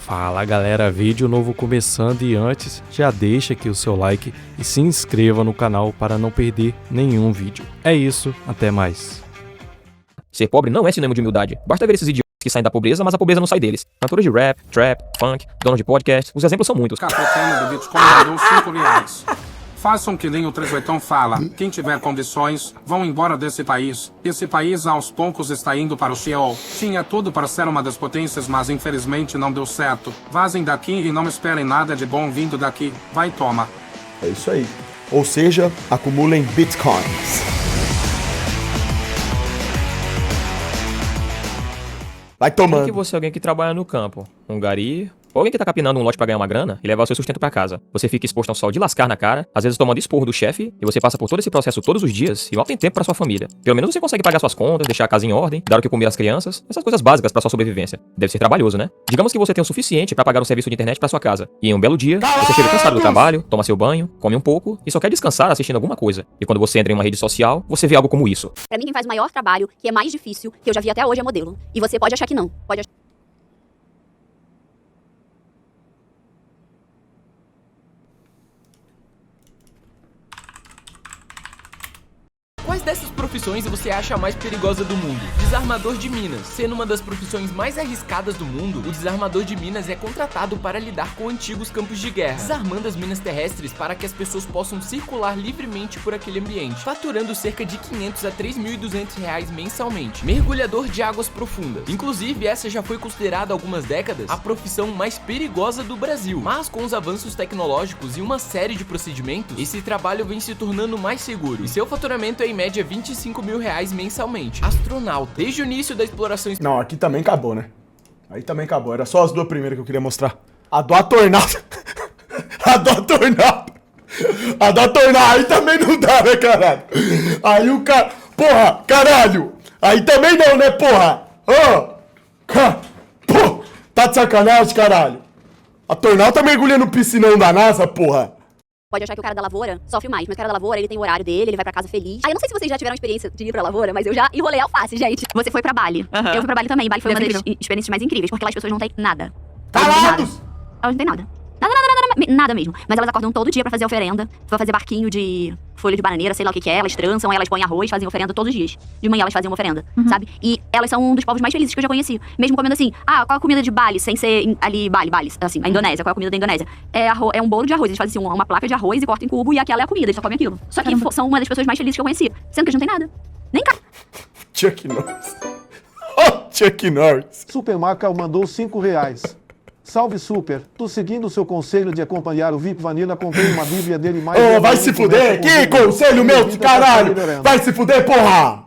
Fala galera, vídeo novo começando e antes já deixa aqui o seu like e se inscreva no canal para não perder nenhum vídeo. É isso, até mais. Ser pobre não é sinônimo de humildade. Basta ver esses idiotas que saem da pobreza, mas a pobreza não sai deles. Cantores de rap, trap, funk, donos de podcast, os exemplos são muitos. Capitão do Bitcoin mandou R$5. Faça um que nem o Trezetão fala. Quem tiver condições, vão embora desse país. Esse país aos poucos está indo para o Sheol. Tinha tudo para ser uma das potências, mas infelizmente não deu certo. Vazem daqui e não esperem nada de bom vindo daqui. Vai, toma. É isso aí. Ou seja, acumulem bitcoins. Vai tomando. Que você é alguém que trabalha no campo, um gari, ou alguém que tá capinando um lote pra ganhar uma grana e levar o seu sustento pra casa. Você fica exposto ao sol de lascar na cara, às vezes tomando esporro do chefe, e você passa por todo esse processo todos os dias e mal tem tempo pra sua família. Pelo menos você consegue pagar suas contas, deixar a casa em ordem, dar o que comer às crianças, essas coisas básicas pra sua sobrevivência. Deve ser trabalhoso, né? Digamos que você tem o suficiente pra pagar um serviço de internet pra sua casa. E em um belo dia, você chega cansado do trabalho, toma seu banho, come um pouco e só quer descansar assistindo alguma coisa. E quando você entra em uma rede social, você vê algo como isso. Pra mim, quem faz o maior trabalho, que é mais difícil, que eu já vi até hoje, é modelo. E você pode achar que não. Pode achar. Quais dessas profissões você acha a mais perigosa do mundo? Desarmador de minas. Sendo uma das profissões mais arriscadas do mundo, o desarmador de minas é contratado para lidar com antigos campos de guerra, desarmando as minas terrestres para que as pessoas possam circular livremente por aquele ambiente, faturando cerca de R$500 a R$3.200 mensalmente. Mergulhador de águas profundas. Inclusive, essa já foi considerada há algumas décadas a profissão mais perigosa do Brasil. Mas com os avanços tecnológicos e uma série de procedimentos, esse trabalho vem se tornando mais seguro, e seu faturamento é em média R$25 mil mensalmente. Astronauta. Desde o início da exploração... Não, aqui também acabou, né? Aí também acabou. Era só as duas primeiras que eu queria mostrar. A do atornado. A do atornado. A do atornado. Aí também não dá, né, caralho? Aí o cara... Porra, caralho. Aí também não, né, porra? Pô, tá de sacanagem, caralho. A Tornado tá mergulhando no piscinão da NASA, porra. Pode achar que o cara da lavoura sofre mais, mas o cara da lavoura, ele tem o horário dele, ele vai pra casa feliz. Aí eu não sei se vocês já tiveram experiência de ir pra lavoura, mas eu já enrolei alface, gente. Você foi pra Bali. Eu fui pra Bali também. Bali foi uma das experiências mais incríveis, porque lá as pessoas não têm nada. Calados! Elas não têm nada. Nada mesmo. Mas elas acordam todo dia pra fazer oferenda, pra fazer barquinho de folha de bananeira, sei lá o que é. Elas trançam, elas põem arroz, fazem oferenda todos os dias. De manhã elas fazem uma oferenda, sabe? E elas são um dos povos mais felizes que eu já conheci. Mesmo comendo assim, qual a comida de Bali, sem ser ali Bali, assim, a Indonésia, qual a comida da Indonésia? É um bolo de arroz, eles fazem assim, uma placa de arroz e cortam em cubo e aquela é a comida, eles só comem aquilo. Só que são uma das pessoas mais felizes que eu conheci, sendo que eles não têm nada. Nem cá. Chuck Norris. Oh, Chuck Norris. Supermarca mandou R$5. Salve Super, tô seguindo o seu conselho de acompanhar o VIP Vanilla, comprei uma bíblia dele mais... Ô, vai se fuder! Que conselho meu, caralho! Vai se fuder, porra!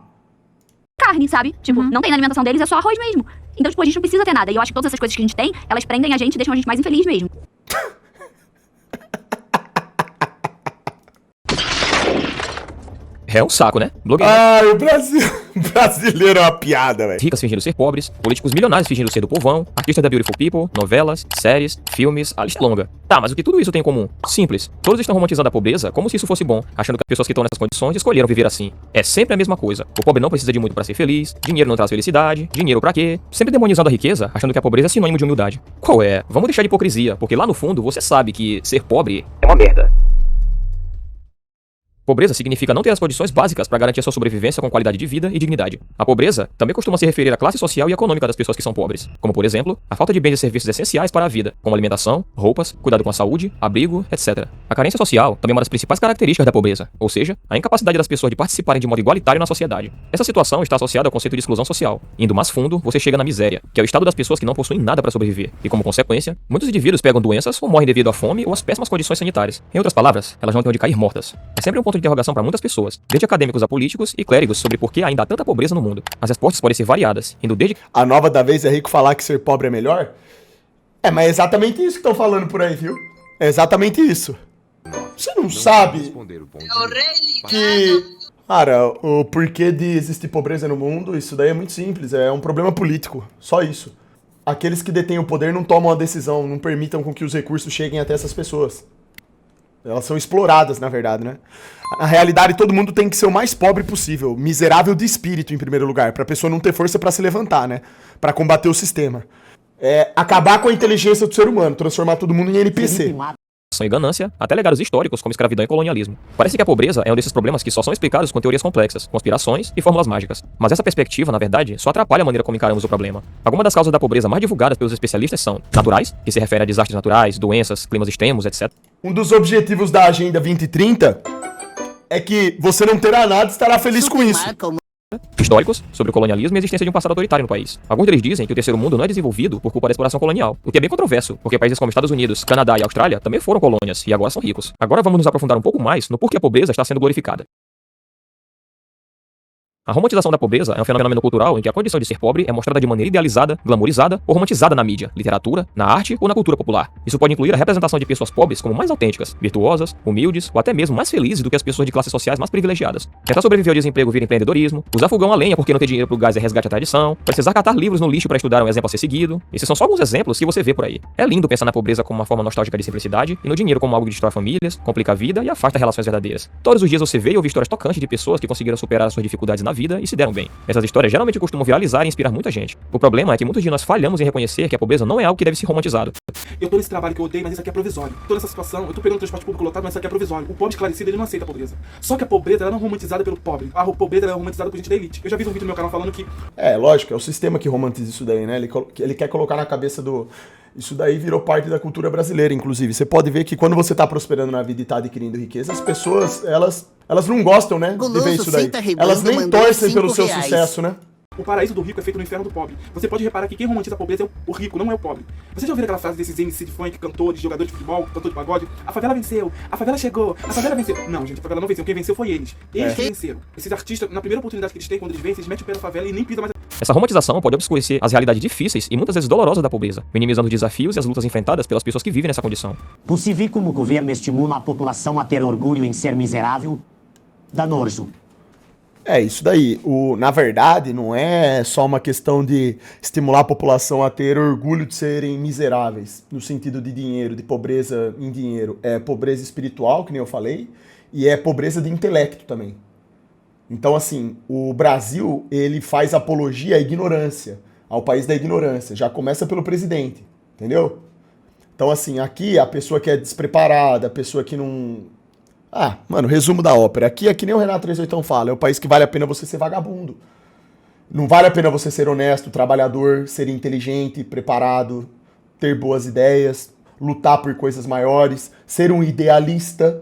Carne, sabe? Tipo, não tem na alimentação deles, é só arroz mesmo. Então, tipo, a gente não precisa ter nada. E eu acho que todas essas coisas que a gente tem, elas prendem a gente e deixam a gente mais infeliz mesmo. É um saco, né? Blogueiro. Ai, o brasileiro é uma piada, velho. Ricas fingindo ser pobres, políticos milionários fingindo ser do povão, artistas da Beautiful People, novelas, séries, filmes, a lista é longa. Tá, mas o que tudo isso tem em comum? Simples. Todos estão romantizando a pobreza como se isso fosse bom, achando que as pessoas que estão nessas condições escolheram viver assim. É sempre a mesma coisa. O pobre não precisa de muito pra ser feliz, dinheiro não traz felicidade, dinheiro pra quê? Sempre demonizando a riqueza, achando que a pobreza é sinônimo de humildade. Qual é? Vamos deixar de hipocrisia, porque lá no fundo você sabe que ser pobre é uma merda. Pobreza significa não ter as condições básicas para garantir a sua sobrevivência com qualidade de vida e dignidade. A pobreza também costuma se referir à classe social e econômica das pessoas que são pobres, como por exemplo, a falta de bens e serviços essenciais para a vida, como alimentação, roupas, cuidado com a saúde, abrigo, etc. A carência social também é uma das principais características da pobreza, ou seja, a incapacidade das pessoas de participarem de modo igualitário na sociedade. Essa situação está associada ao conceito de exclusão social. Indo mais fundo, você chega na miséria, que é o estado das pessoas que não possuem nada para sobreviver, e como consequência, muitos indivíduos pegam doenças ou morrem devido à fome ou às péssimas condições sanitárias. Em outras palavras, elas não têm onde cair mortas. É sempre um ponto de interrogação para muitas pessoas, desde acadêmicos a políticos e clérigos, sobre por que ainda há tanta pobreza no mundo. As respostas podem ser variadas, indo desde... A nova da vez é rico falar que ser pobre é melhor? É, mas é exatamente isso que estão falando por aí, viu? É exatamente isso. Você não sabe que... Cara, o porquê de existir pobreza no mundo, isso daí é muito simples, é um problema político, só isso. Aqueles que detêm o poder não tomam a decisão, não permitam com que os recursos cheguem até essas pessoas. Elas são exploradas, na verdade, né? Na realidade, todo mundo tem que ser o mais pobre possível, miserável de espírito, em primeiro lugar, pra pessoa não ter força pra se levantar, né? Pra combater o sistema. é acabar com a inteligência do ser humano, transformar todo mundo em NPC. E ganância, até legados históricos como escravidão e colonialismo. Parece que a pobreza é um desses problemas que só são explicados com teorias complexas, conspirações e fórmulas mágicas. Mas essa perspectiva, na verdade, só atrapalha a maneira como encaramos o problema. Algumas das causas da pobreza mais divulgadas pelos especialistas são naturais, que se refere a desastres naturais, doenças, climas extremos, etc. Um dos objetivos da Agenda 2030 é que você não terá nada e estará feliz com isso. Históricos, sobre o colonialismo e a existência de um passado autoritário no país. Alguns deles dizem que o terceiro mundo não é desenvolvido por culpa da exploração colonial, o que é bem controverso, porque países como Estados Unidos, Canadá e Austrália também foram colônias e agora são ricos. Agora vamos nos aprofundar um pouco mais no porquê a pobreza está sendo glorificada. A romantização da pobreza é um fenômeno cultural em que a condição de ser pobre é mostrada de maneira idealizada, glamorizada ou romantizada na mídia, literatura, na arte ou na cultura popular. Isso pode incluir a representação de pessoas pobres como mais autênticas, virtuosas, humildes ou até mesmo mais felizes do que as pessoas de classes sociais mais privilegiadas. Tentar sobreviver ao desemprego vira empreendedorismo, usar fogão a lenha porque não tem dinheiro pro gás é resgate à tradição, precisar catar livros no lixo para estudar é um exemplo a ser seguido. Esses são só alguns exemplos que você vê por aí. É lindo pensar na pobreza como uma forma nostálgica de simplicidade e no dinheiro como algo que destrói famílias, complica a vida e afasta relações verdadeiras. Todos os dias você vê e ouve histórias tocantes de pessoas que conseguiram superar as suas dificuldades na vida e se deram bem. Essas histórias geralmente costumam viralizar e inspirar muita gente. O problema é que muitos de nós falhamos em reconhecer que a pobreza não é algo que deve ser romantizado. Eu tô nesse trabalho que eu odeio, mas isso aqui é provisório. Tô nessa situação, eu tô pegando transporte público lotado, mas isso aqui é provisório. O pobre esclarecido, ele não aceita a pobreza. Só que a pobreza, ela não é romantizada pelo pobre. A pobreza, ela é romantizada por gente da elite. Eu já vi um vídeo no meu canal falando que... É, lógico, é o sistema que romantiza isso daí, né? Ele quer colocar na cabeça do... Isso daí virou parte da cultura brasileira, inclusive. Você pode ver que quando você tá prosperando na vida e tá adquirindo riqueza, as pessoas, elas não gostam, né, de ver isso daí. Elas nem torcem pelo seu sucesso, né? O paraíso do rico é feito no inferno do pobre. Você pode reparar que quem romantiza a pobreza é o rico, não é o pobre. Você já ouviu aquela frase desses MC de funk, cantores, jogadores de futebol, cantor de pagode? A favela venceu, a favela chegou, a favela venceu. Não, gente, a favela não venceu. Quem venceu foi eles. Eles venceram. Esses artistas, na primeira oportunidade que eles têm, quando eles vencem, eles metem o pé na favela e nem pisam mais. Essa romantização pode obscurecer as realidades difíceis e muitas vezes dolorosas da pobreza, minimizando os desafios e as lutas enfrentadas pelas pessoas que vivem nessa condição. Você vê como o governo estimula a população a ter orgulho em ser miserável? Danoso. É, isso daí. Na verdade, não é só uma questão de estimular a população a ter orgulho de serem miseráveis, no sentido de dinheiro, de pobreza em dinheiro. É pobreza espiritual, que nem eu falei, e é pobreza de intelecto também. Então, assim, o Brasil, ele faz apologia à ignorância, ao país da ignorância. Já começa pelo presidente, entendeu? Então, assim, aqui a pessoa que é despreparada, a pessoa que não... Ah, mano, resumo da ópera. Aqui é que nem o Renato 38 fala, é o país que vale a pena você ser vagabundo. Não vale a pena você ser honesto, trabalhador, ser inteligente, preparado, ter boas ideias, lutar por coisas maiores, ser um idealista.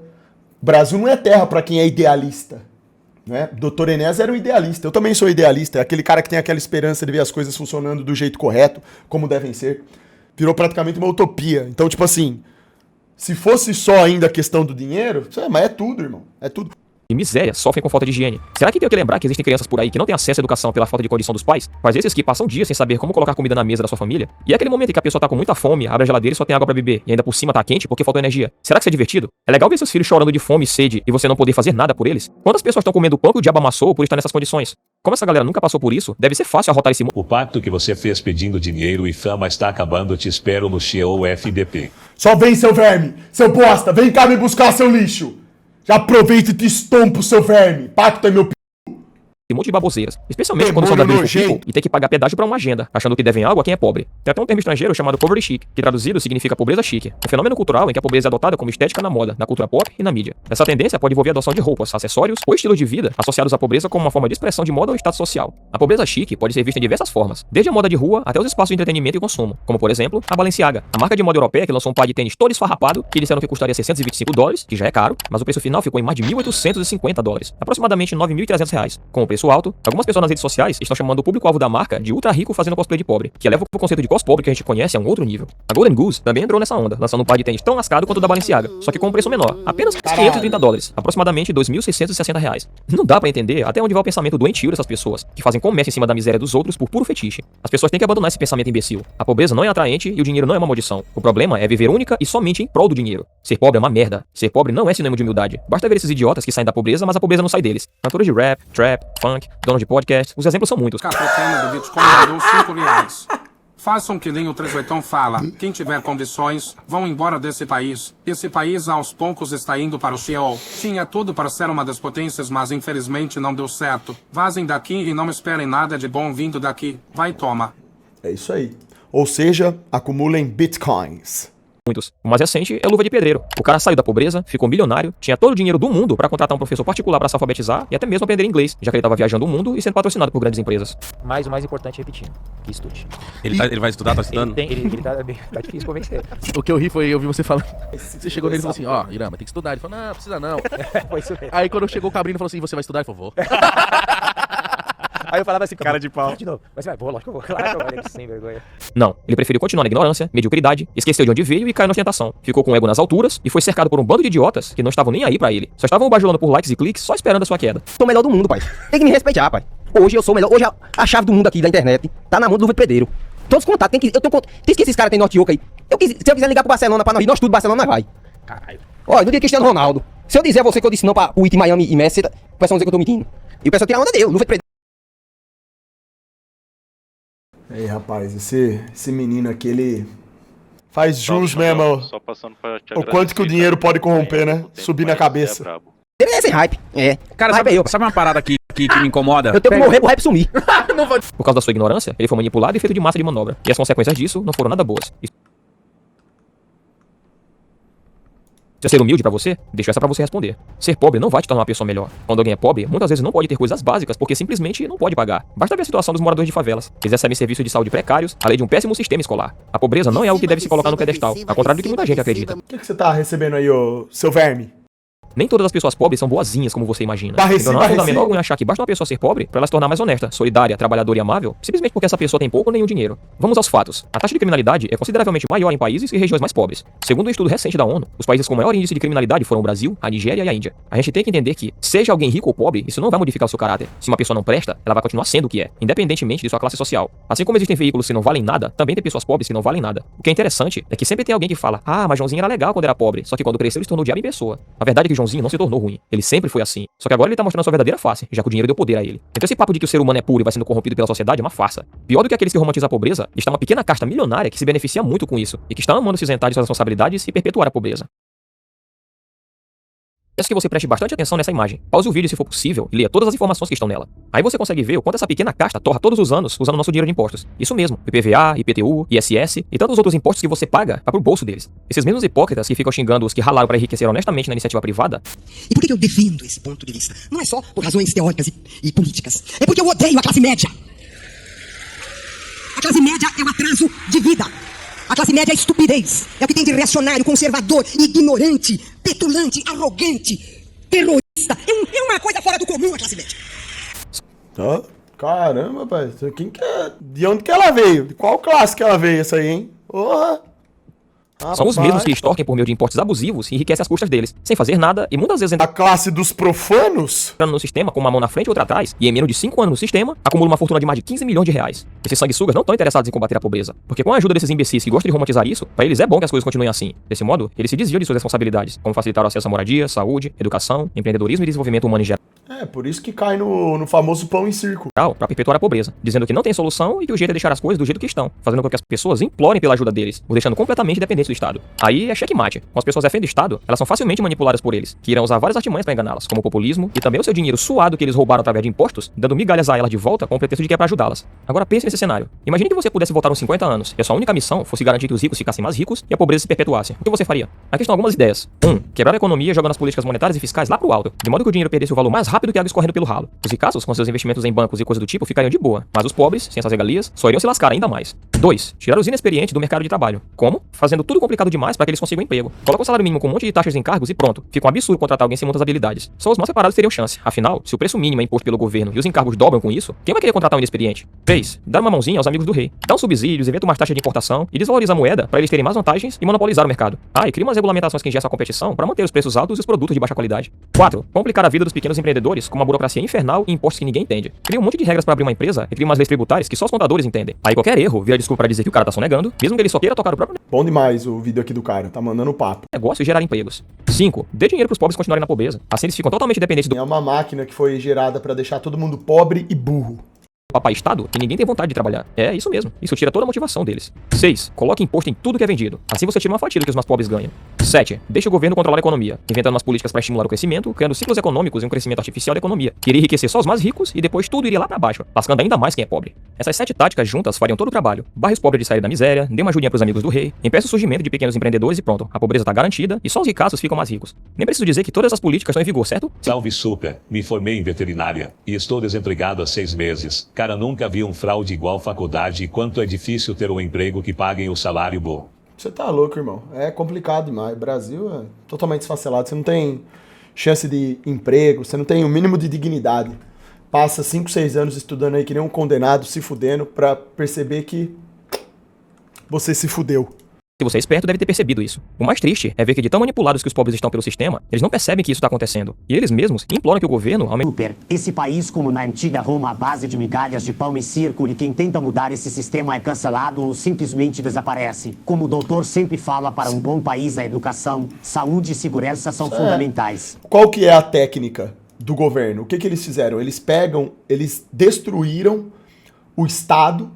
O Brasil não é terra pra quem é idealista, né? Dr. Enéas era um idealista, eu também sou idealista, é aquele cara que tem aquela esperança de ver as coisas funcionando do jeito correto, como devem ser. Virou praticamente uma utopia. Então, tipo assim... Se fosse só ainda a questão do dinheiro, mas é tudo, irmão. É tudo. E miséria sofrem com falta de higiene. Será que tem que lembrar que existem crianças por aí que não têm acesso à educação pela falta de condição dos pais? Mas esses que passam dias sem saber como colocar comida na mesa da sua família? E é aquele momento em que a pessoa tá com muita fome, abre a geladeira e só tem água pra beber, e ainda por cima tá quente porque faltou energia. Será que isso é divertido? É legal ver seus filhos chorando de fome e sede e você não poder fazer nada por eles? Quantas pessoas estão comendo o pão que o diabo amassou por estar nessas condições? Como essa galera nunca passou por isso, deve ser fácil arrotar esse mundo. O pacto que você fez pedindo dinheiro e fama está acabando. Te espero no Sheol FDP. Só vem, seu verme! Seu bosta! Vem cá me buscar, seu lixo! Já aproveita e te estompo, seu verme! Pacto é meu p... Esse monte de baboseiras, especialmente quando são da Beautiful People e tem que pagar pedágio pra uma agenda, achando que devem algo a quem é pobre. Tem até um termo estrangeiro chamado poverty chic, que traduzido significa pobreza chique, um fenômeno cultural em que a pobreza é adotada como estética na moda, na cultura pop e na mídia. Essa tendência pode envolver a adoção de roupas, acessórios ou estilos de vida associados à pobreza como uma forma de expressão de moda ou status social. A pobreza chique pode ser vista em diversas formas, desde a moda de rua até os espaços de entretenimento e consumo, como por exemplo, a Balenciaga, a marca de moda europeia que lançou um par de tênis todo esfarrapado, que disseram que custaria $625, que já é caro, mas o preço final ficou em mais de $1.850, aproximadamente R$9.300. Com o preço alto, algumas pessoas nas redes sociais estão chamando o público-alvo da marca de ultra rico fazendo cosplay de pobre, que eleva o conceito de cos pobre que a gente conhece a um outro nível. A Golden Goose também entrou nessa onda, lançando um par de tênis tão lascado quanto o da Balenciaga, só que com um preço menor, apenas $530, aproximadamente R$2.660. Não dá pra entender até onde vai o pensamento doentio dessas pessoas, que fazem comércio em cima da miséria dos outros por puro fetiche. As pessoas têm que abandonar esse pensamento imbecil. A pobreza não é atraente e o dinheiro não é uma maldição. O problema é viver única e somente em prol do dinheiro. Ser pobre é uma merda. Ser pobre não é sinônimo de humildade. Basta ver esses idiotas que saem da pobreza, mas a pobreza não sai deles. Cantores de rap, trap, funk, donos de podcast, os exemplos são muitos. Capitana do Bitcoin mandou R$5. Façam que nem o 38 fala. Quem tiver condições, vão embora desse país. Esse país aos poucos está indo para o Sheol. Tinha tudo para ser uma das potências, mas infelizmente não deu certo. Vazem daqui e não esperem nada de bom vindo daqui. Vai, toma. É isso aí. Ou seja, acumulem bitcoins. Muitos. O mais recente é Luva de Pedreiro. O cara saiu da pobreza, ficou milionário, tinha todo o dinheiro do mundo pra contratar um professor particular pra se alfabetizar e até mesmo aprender inglês, já que ele tava viajando o mundo e sendo patrocinado por grandes empresas. Mas o mais importante é repetindo, que estude. Ele vai estudar, tá estudando? Ele tá difícil convencer. O que eu ri foi, eu vi você falando. Você chegou nele e falou assim, ó, Irama, tem que estudar. Ele falou, não, precisa não. Foi isso mesmo. Aí quando chegou o Cabrino, falou assim, você vai estudar? Ele falou, vou. Aí eu falava assim, cara de pau. De novo. Mas vai, lógico que eu vou. Claro que eu vou, sem vergonha. Não, ele preferiu continuar na ignorância, mediocridade, esqueceu de onde veio e caiu na ostentação. Ficou com o ego nas alturas e foi cercado por um bando de idiotas que não estavam nem aí pra ele. Só estavam o bajulando por likes e cliques, só esperando a sua queda. Sou o melhor do mundo, pai. Tem que me respeitar, pai. Hoje eu sou o melhor. Hoje a chave do mundo aqui da internet tá na mão do Luva de Pedreiro. Todos os contatos, tem que esses caras têm notebook aí. Se eu quiser ligar pro Barcelona pra nós tudo, Barcelona vai. Caralho. Olha, no dia Cristiano Ronaldo. Se eu dizer a você que eu disse não pra o It Miami e Messi, o pessoal vai dizer que eu tô mentindo. E o pessoal tira a onda dele, Luva de Pedreiro. Aí, rapaz, esse menino aqui, ele faz jus mesmo. Só passando pra te o quanto que o dinheiro pode corromper, né? Subir na cabeça. Ele é sem hype. É. Cara, sabe uma parada que me incomoda? Eu tenho que morrer pro hype sumir. Por causa da sua ignorância, ele foi manipulado e feito de massa de manobra. E as consequências disso não foram nada boas. Se ser humilde pra você, deixa essa pra você responder. Ser pobre não vai te tornar uma pessoa melhor. Quando alguém é pobre, muitas vezes não pode ter coisas básicas porque simplesmente não pode pagar. Basta ver a situação dos moradores de favelas. Eles recebem serviços de saúde precários, além de um péssimo sistema escolar. A pobreza não é algo que deve se colocar no pedestal, ao contrário do que muita gente acredita. O que você tá recebendo aí, ô seu verme? Nem todas as pessoas pobres são boazinhas como você imagina. Então não há fundamento algum em achar que basta uma pessoa ser pobre pra ela se tornar mais honesta, solidária, trabalhadora e amável, simplesmente porque essa pessoa tem pouco ou nenhum dinheiro. Vamos aos fatos. A taxa de criminalidade é consideravelmente maior em países e regiões mais pobres. Segundo um estudo recente da ONU, os países com maior índice de criminalidade foram o Brasil, a Nigéria e a Índia. A gente tem que entender que, seja alguém rico ou pobre, isso não vai modificar o seu caráter. Se uma pessoa não presta, ela vai continuar sendo o que é, independentemente de sua classe social. Assim como existem veículos que não valem nada, também tem pessoas pobres que não valem nada. O que é interessante é que sempre tem alguém que fala, ah, mas Joãozinho era legal quando era pobre, só que quando cresceu ele se tornou o diabo em pessoa. A verdade é que Joãozinho não se tornou ruim. Ele sempre foi assim. Só que agora ele tá mostrando a sua verdadeira face, já que o dinheiro deu poder a ele. Então esse papo de que o ser humano é puro e vai sendo corrompido pela sociedade é uma farsa. Pior do que aqueles que romantizam a pobreza, está uma pequena casta milionária que se beneficia muito com isso, e que está amando se isentar de suas responsabilidades e perpetuar a pobreza. Peço que você preste bastante atenção nessa imagem. Pause o vídeo se for possível e leia todas as informações que estão nela. Aí você consegue ver o quanto essa pequena casta torra todos os anos usando nosso dinheiro de impostos. Isso mesmo, IPVA, IPTU, ISS e tantos outros impostos que você paga para pro bolso deles. Esses mesmos hipócritas que ficam xingando os que ralaram para enriquecer honestamente na iniciativa privada. E por que eu defendo esse ponto de vista? Não é só por razões teóricas e políticas. É porque eu odeio a classe média. A classe média é o atraso de vida. A classe média é estupidez. É o que tem de reacionário, conservador, ignorante, petulante, arrogante, terrorista. É uma coisa fora do comum a classe média. Oh, caramba, pai. De onde que ela veio? De qual classe que ela veio essa aí, hein? Porra! São os mesmos que extorquem por meio de impostos abusivos e enriquecem as custas deles, sem fazer nada e muitas vezes a classe dos profanos entrando no sistema com uma mão na frente e outra atrás, e em menos de 5 anos no sistema, acumula uma fortuna de mais de 15 milhões de reais. Esses sanguessugas não estão interessados em combater a pobreza, porque com a ajuda desses imbecis que gostam de romantizar isso, pra eles é bom que as coisas continuem assim. Desse modo, eles se desviam de suas responsabilidades, como facilitar o acesso à moradia, saúde, educação, empreendedorismo e desenvolvimento humano em geral. É, por isso que cai no famoso pão em circo. Pra perpetuar a pobreza, dizendo que não tem solução e que o jeito é deixar as coisas do jeito que estão, fazendo com que as pessoas implorem pela ajuda deles, os deixando completamente dependentes do Estado. Aí é checkmate. Com as pessoas refém do Estado, elas são facilmente manipuladas por eles, que irão usar várias artimanhas para enganá-las, como o populismo e também o seu dinheiro suado que eles roubaram através de impostos, dando migalhas a elas de volta com o pretexto de que é para ajudá-las. Agora pense nesse cenário. Imagine que você pudesse voltar uns 50 anos e a sua única missão fosse garantir que os ricos ficassem mais ricos e a pobreza se perpetuasse. O que você faria? Aqui estão algumas ideias. 1. Quebrar a economia jogando as políticas monetárias e fiscais lá pro alto, de modo que o dinheiro perdesse o valor mais rápido que a água escorrendo pelo ralo. Os ricaços, com seus investimentos em bancos e coisas do tipo, ficariam de boa, mas os pobres, sem essas regalias, só iriam se lascar ainda mais. 2. Tirar os inexperientes do mercado de trabalho. Como? Fazendo tudo complicado demais para que eles consigam emprego. Coloca o salário mínimo com um monte de taxas e encargos e pronto. Fica um absurdo contratar alguém sem muitas habilidades. Só os mal separados teriam chance. Afinal, se o preço mínimo é imposto pelo governo e os encargos dobram com isso, quem vai querer contratar um inexperiente? 3. Dar uma mãozinha aos amigos do rei. Dá uns subsídios, inventa uma taxa de importação e desvaloriza a moeda para eles terem mais vantagens e monopolizar o mercado. E cria umas regulamentações que ingessam a competição para manter os preços altos e os produtos de baixa qualidade. 4. Complicar a vida dos pequenos empreendedores com uma burocracia infernal e impostos que ninguém entende. Cria um monte de regras para abrir uma empresa e cria umas leis tributárias que só os contadores entendem. Aí qualquer erro vira desculpa para dizer que o cara tá sonegando, mesmo que ele só queira tocar o próprio Bom demais o vídeo aqui do cara, tá mandando papo. Negócio e gerar empregos. 5. Dê dinheiro pros pobres continuarem na pobreza. Assim eles ficam totalmente dependentes do É uma máquina que foi gerada pra deixar todo mundo pobre e burro. Papai Estado e ninguém tem vontade de trabalhar. É isso mesmo. Isso tira toda a motivação deles. 6. Coloque imposto em tudo que é vendido. Assim você tira uma fatia do que os mais pobres ganham. 7. Deixa o governo controlar a economia, inventando umas políticas para estimular o crescimento, criando ciclos econômicos e um crescimento artificial da economia, que iria enriquecer só os mais ricos e depois tudo iria lá para baixo, lascando ainda mais quem é pobre. Essas 7 táticas juntas fariam todo o trabalho. Barre os pobres de sair da miséria, dê uma ajudinha pros amigos do rei, impeça o surgimento de pequenos empreendedores e pronto, a pobreza tá garantida e só os ricaços ficam mais ricos. Nem preciso dizer que todas essas políticas estão em vigor, certo? Salve super, me formei em veterinária e estou desempregado há 6 meses. Cara, nunca vi um fraude igual faculdade e quanto é difícil ter um emprego que paguem o salário bom. Você tá louco, irmão. É complicado demais. O Brasil é totalmente esfacelado. Você não tem chance de emprego, você não tem o mínimo de dignidade. Passa 5, 6 anos estudando aí que nem um condenado, se fudendo, pra perceber que você se fudeu. Se você é esperto, deve ter percebido isso. O mais triste é ver que de tão manipulados que os pobres estão pelo sistema, eles não percebem que isso está acontecendo. E eles mesmos imploram que o governo aumente... Super. Esse país, como na antiga Roma, à base de migalhas de pão e circo, e quem tenta mudar esse sistema é cancelado ou simplesmente desaparece. Como o doutor sempre fala, para um bom país, a educação, saúde e segurança são fundamentais. Qual que é a técnica do governo? O que eles fizeram? Eles destruíram o Estado.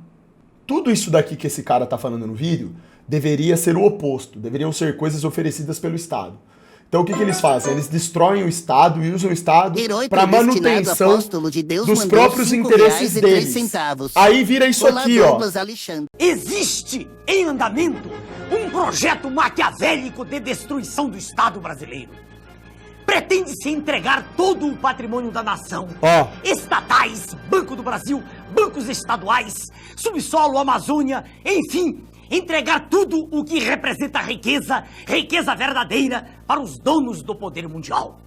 Tudo isso daqui que esse cara tá falando no vídeo deveria ser o oposto, deveriam ser coisas oferecidas pelo Estado. Então o que eles fazem? Eles destroem o Estado e usam o Estado para manutenção dos próprios interesses deles. Aí vira isso aqui, ó. Existe em andamento um projeto maquiavélico de destruição do Estado brasileiro. Pretende-se entregar todo o patrimônio da nação. Estatais, Banco do Brasil, bancos estaduais, subsolo, Amazônia, enfim, entregar tudo o que representa riqueza, riqueza verdadeira, para os donos do poder mundial.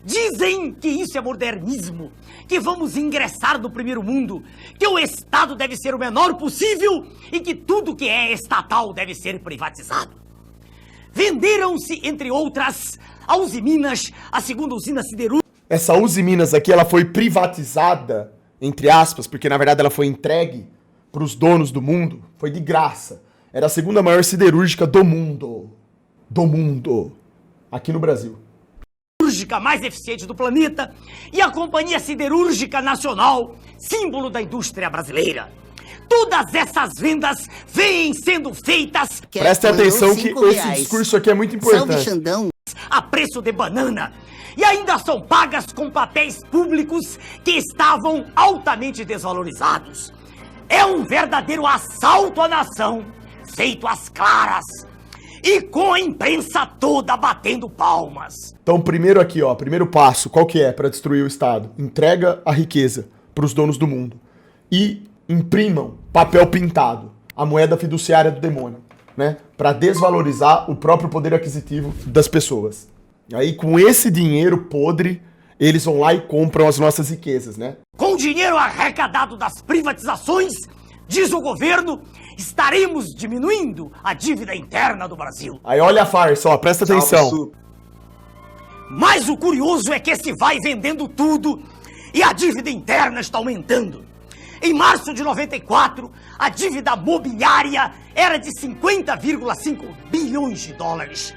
Dizem que isso é modernismo, que vamos ingressar no primeiro mundo, que o Estado deve ser o menor possível e que tudo que é estatal deve ser privatizado. Venderam-se, entre outras, a Uzi Minas, a segunda usina siderúrgica. Essa Uzi Minas aqui, ela foi privatizada, entre aspas, porque na verdade ela foi entregue para os donos do mundo, foi de graça. Era a segunda maior siderúrgica do mundo. Do mundo. Aqui no Brasil. Siderúrgica mais eficiente do planeta e a Companhia Siderúrgica Nacional, símbolo da indústria brasileira. Todas essas vendas vêm sendo feitas... Presta atenção que esse discurso aqui é muito importante. A preço de banana. E ainda são pagas com papéis públicos que estavam altamente desvalorizados. É um verdadeiro assalto à nação, feito às claras, e com a imprensa toda batendo palmas. Então, primeiro aqui, ó, primeiro passo, qual que é para destruir o Estado? Entrega a riqueza para os donos do mundo. E imprimam papel pintado, a moeda fiduciária do demônio, né? Para desvalorizar o próprio poder aquisitivo das pessoas. Aí, com esse dinheiro podre, eles vão lá e compram as nossas riquezas, né? Com o dinheiro arrecadado das privatizações, diz o governo, estaremos diminuindo a dívida interna do Brasil. Aí olha a farsa, ó, presta atenção. Mas o curioso é que se vai vendendo tudo e a dívida interna está aumentando. Em março de 94, a dívida mobiliária era de 50,5 bilhões de dólares.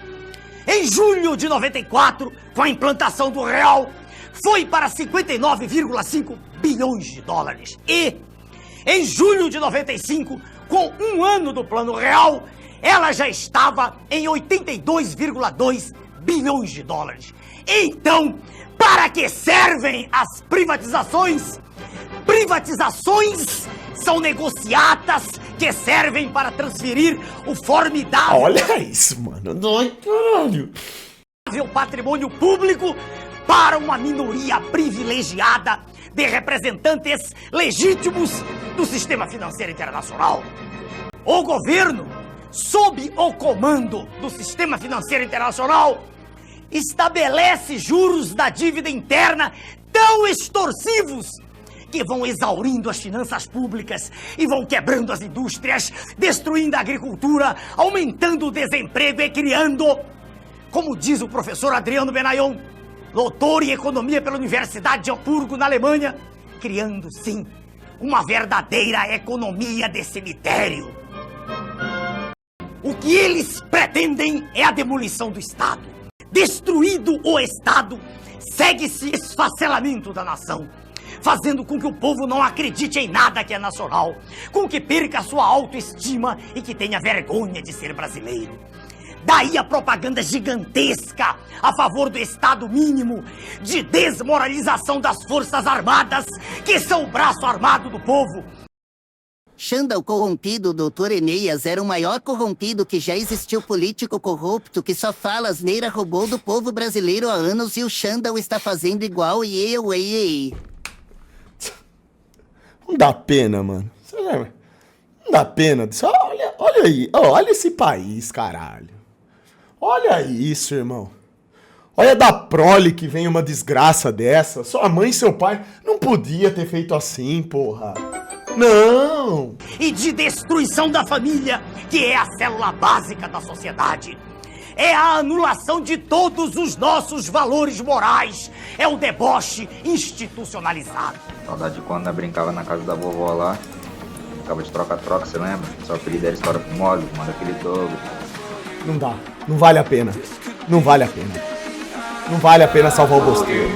Em julho de 94, com a implantação do real, foi para 59,5 bilhões de dólares. E, em julho de 95, com um ano do Plano Real, ela já estava em 82,2 bilhões de dólares. Então, para que servem as privatizações? Privatizações são negociatas que servem para transferir o formidável... Olha isso, mano. Ai, caralho. ...o patrimônio público para uma minoria privilegiada de representantes legítimos do sistema financeiro internacional. O governo, sob o comando do sistema financeiro internacional, estabelece juros da dívida interna tão extorsivos que vão exaurindo as finanças públicas e vão quebrando as indústrias, destruindo a agricultura, aumentando o desemprego e criando, como diz o professor Adriano Benayon, doutor em economia pela Universidade de Hamburgo, na Alemanha, criando, sim, uma verdadeira economia de cemitério. O que eles pretendem é a demolição do Estado. Destruído o Estado, segue-se esfacelamento da nação, fazendo com que o povo não acredite em nada que é nacional, com que perca sua autoestima e que tenha vergonha de ser brasileiro. Daí a propaganda gigantesca a favor do Estado mínimo, de desmoralização das Forças Armadas, que são o braço armado do povo. Xanda, o corrompido, doutor Enéas, era o maior corrompido que já existiu, político corrupto, que só fala asneira, roubou do povo brasileiro há anos e o Xanda o está fazendo igual e eu. Não dá pena, mano. Não dá pena. Olha aí, olha esse país, caralho. Olha isso, irmão. Olha da prole que vem uma desgraça dessa. Sua mãe e seu pai não podia ter feito assim, porra. Não! E de destruição da família, que é a célula básica da sociedade. É a anulação de todos os nossos valores morais. É o deboche institucionalizado. Saudade de quando nós brincava na casa da vovó lá. Ficava de troca-troca, você lembra? Só apelido era história com mole, manda aquele dobro. Não dá, não vale a pena. Não vale a pena. Não vale a pena salvar o Bosqueiro.